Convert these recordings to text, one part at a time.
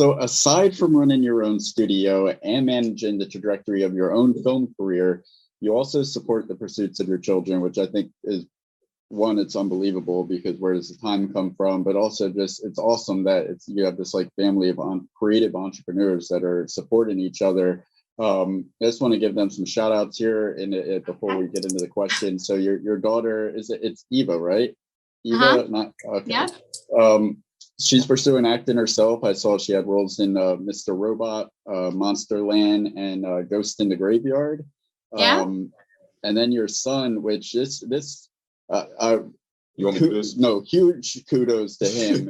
So aside from running your own studio and managing the trajectory of your own film career, you also support the pursuits of your children, which I think is one, it's unbelievable because where does the time come from? But also just it's awesome that you have this like family of creative entrepreneurs that are supporting each other. I just want to give them some shout outs here before we get into the question. So your daughter it's Eva, right? Eva, not okay. Yeah. She's pursuing acting herself. I saw she had roles in Mr. Robot, Monsterland, and Ghost in the Graveyard. Yeah. And then your son, which this you want me to do this? No, huge kudos to him.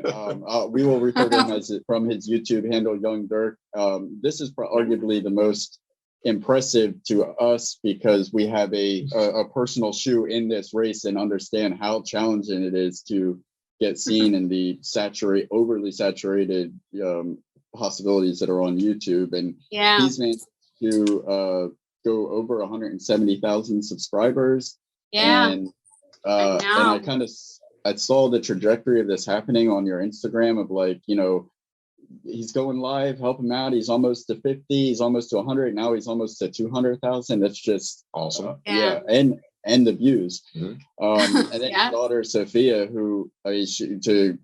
We will refer to him as from his YouTube handle, Young Dirk. This is arguably the most impressive to us because we have a personal shoe in this race and understand how challenging it is to get seen in the overly saturated possibilities that are on YouTube. And he's managed to go over 170,000 subscribers. Yeah. And I saw the trajectory of this happening on your Instagram of like, he's going live, help him out. He's almost to 50, he's almost to 100. Now he's almost to 200,000. That's just awesome. And the views. Mm-hmm. And then your daughter, Sophia, who to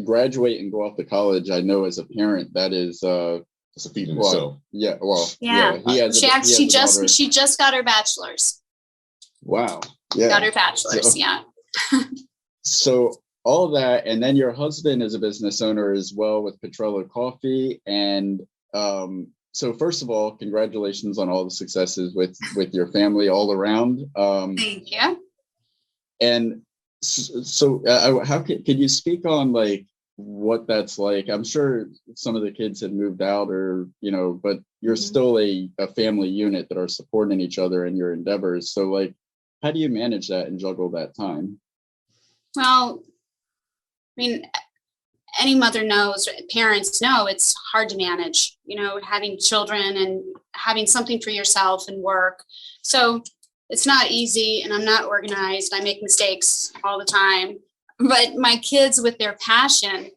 graduate and go off to college, I know as a parent, that is, it's a feat in itself. Yeah. She just got her bachelor's. Wow. Yeah. Got her bachelor's. So all that, and then your husband is a business owner as well with Putrello Coffee. And so first of all, congratulations on all the successes with your family all around. Thank you. And so how could you speak on like what that's like? I'm sure some of the kids have moved out or, but you're still a family unit that are supporting each other in your endeavors. So like, how do you manage that and juggle that time? Well, I mean, any mother knows, parents know it's hard to manage, having children and having something for yourself and work. So it's not easy and I'm not organized. I make mistakes all the time, but my kids with their passions,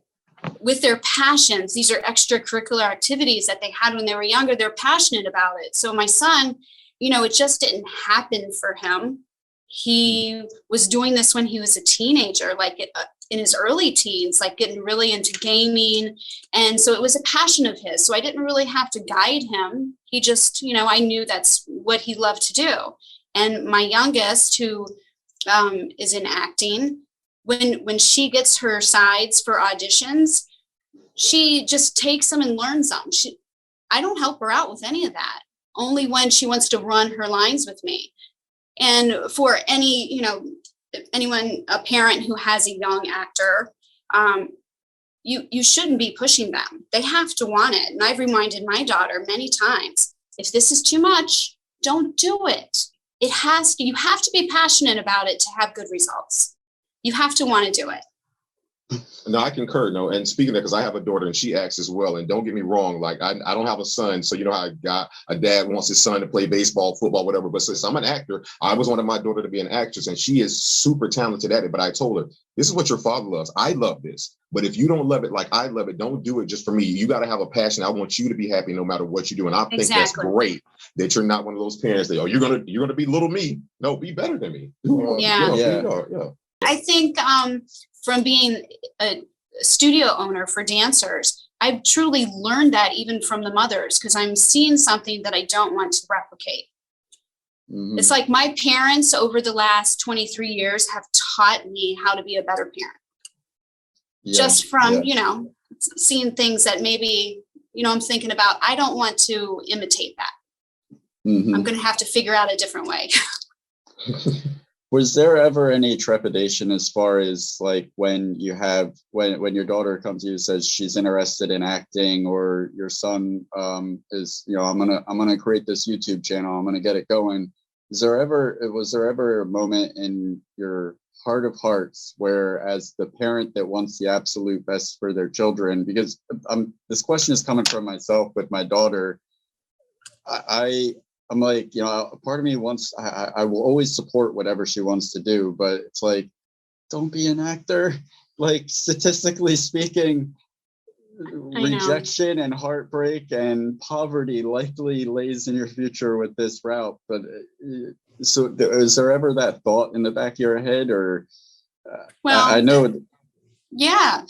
these are extracurricular activities that they had when they were younger. They're passionate about it. So my son, it just didn't happen for him. He was doing this when he was a teenager, like in his early teens, like getting really into gaming. And so it was a passion of his. So I didn't really have to guide him. He just, I knew that's what he loved to do. And my youngest, who is in acting, when she gets her sides for auditions, she just takes them and learns them. I don't help her out with any of that, only when she wants to run her lines with me. And for any, anyone, a parent who has a young actor, you shouldn't be pushing them. They have to want it. And I've reminded my daughter many times, if this is too much, don't do it. You have to be passionate about it to have good results. You have to want to do it. No, I concur. No, and speaking of that, because I have a daughter and she acts as well. And don't get me wrong, like I don't have a son, so you know how a dad wants his son to play baseball, football, whatever. But since I'm an actor, I always wanted my daughter to be an actress, and she is super talented at it. But I told her, this is what your father loves. I love this, but if you don't love it like I love it, don't do it just for me. You got to have a passion. I want you to be happy no matter what you do. And I think that's great that you're not one of those parents that you're gonna be little me. No, be better than me. Yeah. I think from being a studio owner for dancers, I've truly learned that even from the mothers, because I'm seeing something that I don't want to replicate. Mm-hmm. It's like my parents over the last 23 years have taught me how to be a better parent. Just from, seeing things that maybe, I'm thinking about, I don't want to imitate that. Mm-hmm. I'm going to have to figure out a different way. Was there ever any trepidation as far as like when when your daughter comes to you and says she's interested in acting, or your son is, I'm gonna create this YouTube channel, I'm gonna get it going? Was there ever a moment in your heart of hearts where, as the parent that wants the absolute best for their children, because this question is coming from myself with my daughter, I'm like, part of me wants, I will always support whatever she wants to do, but it's like, don't be an actor. Like, statistically speaking, know. rejection and heartbreak and poverty likely lays in your future with this route. But so is there ever that thought in the back of your head, or Well, I know. Yeah,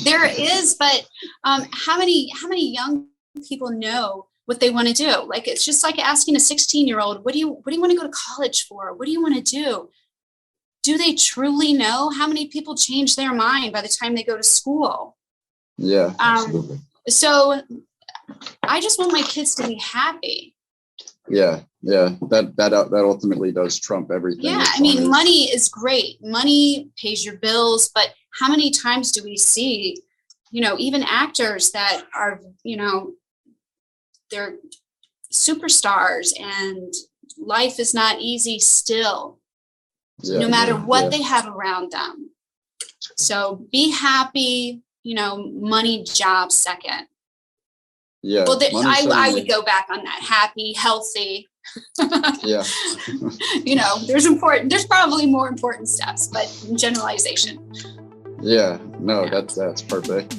there is, but how many young people know what they want to do? Like, it's just like asking a 16-year-old, what do you want to go to college for? What do you want to do? Do they truly know? How many people change their mind by the time they go to school? Yeah, Absolutely. So I just want my kids to be happy. yeah, that ultimately does trump everything. Yeah, as I mean, long as- money is great. Money pays your bills, but how many times do we see, even actors that are, they're superstars and life is not easy still, no matter what they have around them. So be happy, money, job second. Yeah. Well, I certainly- would go back on that. Happy, healthy. Yeah. There's probably more important steps, but generalization. Yeah. No, Yeah. that's perfect.